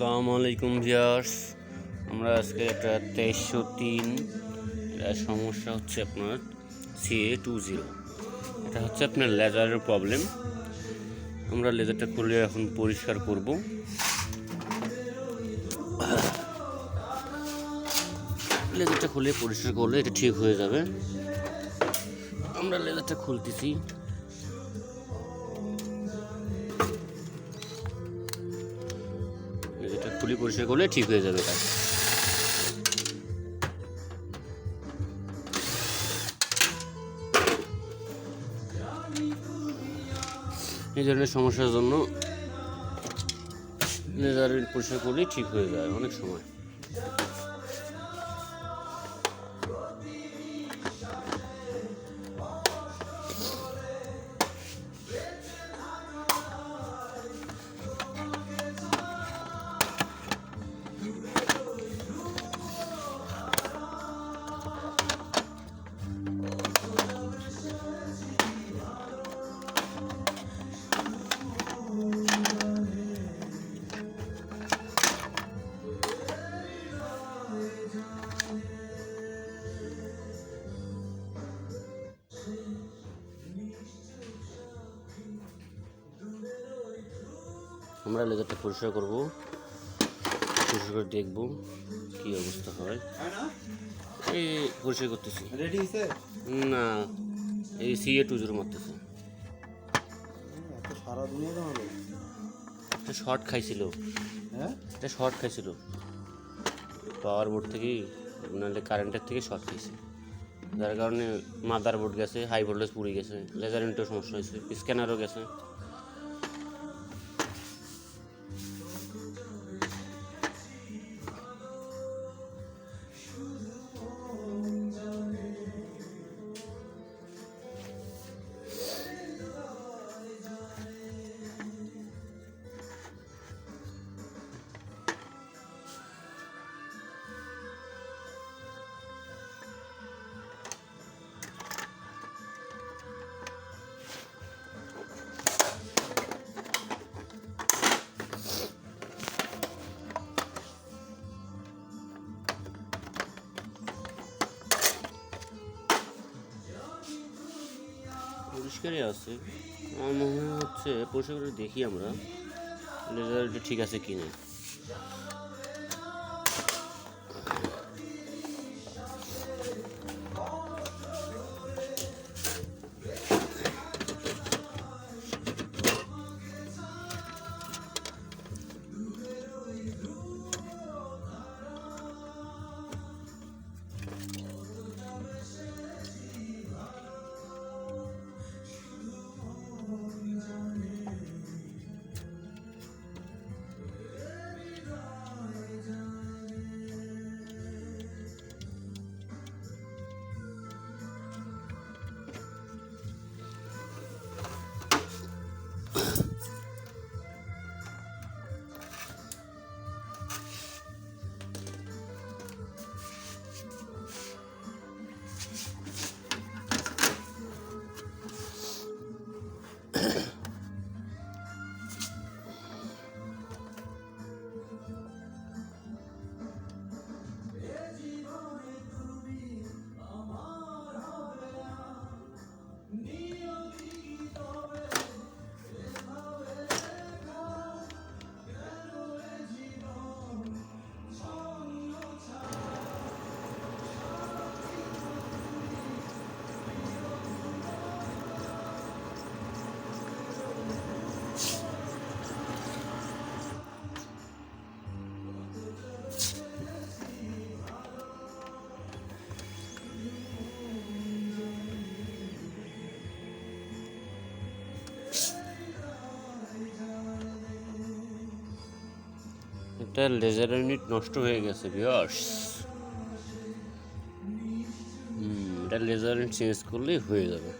আসসালামু আলাইকুম ভিউয়ার্স। আমরা আজকে একটা 2303 সমস্যা হচ্ছে আপনার CA20। এটা হচ্ছে আপনার লেজারের প্রবলেম। আমরা লেজারটা খুলে এখন পরিষ্কার করব। লেজারটা খুলে পরিষ্কার করলে এটা ঠিক হয়ে যাবে। আমরা লেজারটা খুলতেছি। লেজারটা খুলে পরিষ্কার করলে ঠিক হয়ে যাবে কাজ। এই ধরনের সমস্যার জন্য লেজার পরিষ্কার করলেই ঠিক হয়ে যায় অনেক সময়। আমরা লেজারটা পরিষ্কার করব, পরিষ্কার করে দেখব কি অবস্থা হয়। এই পরিষ্কার করতেছি। না, এই CA20 মারতেছে। এটা শর্ট খাইছিল। এটা শর্ট খাইছিল পাওয়ার বোর্ড থেকেই, নাহলে কারেন্টের থেকে শর্ট খাইছে, যার কারণে মাদার বোর্ড গেছে, হাই ভোল্টেজ পুড়ে গেছে, লেজার ইন্টারও সমস্যা হয়েছে, স্ক্যানারও গেছে। পরিষ্কারই আছে, আমার মনে হচ্ছে। পরিষ্কার করে দেখি আমরা লেজারটা ঠিক আছে কিনা। একটা লেজার ইউনিট নষ্ট হয়ে গেছে ভিউয়ার্স। এটা লেজার ইউনিট চেঞ্জ করলেই হয়ে যাবে।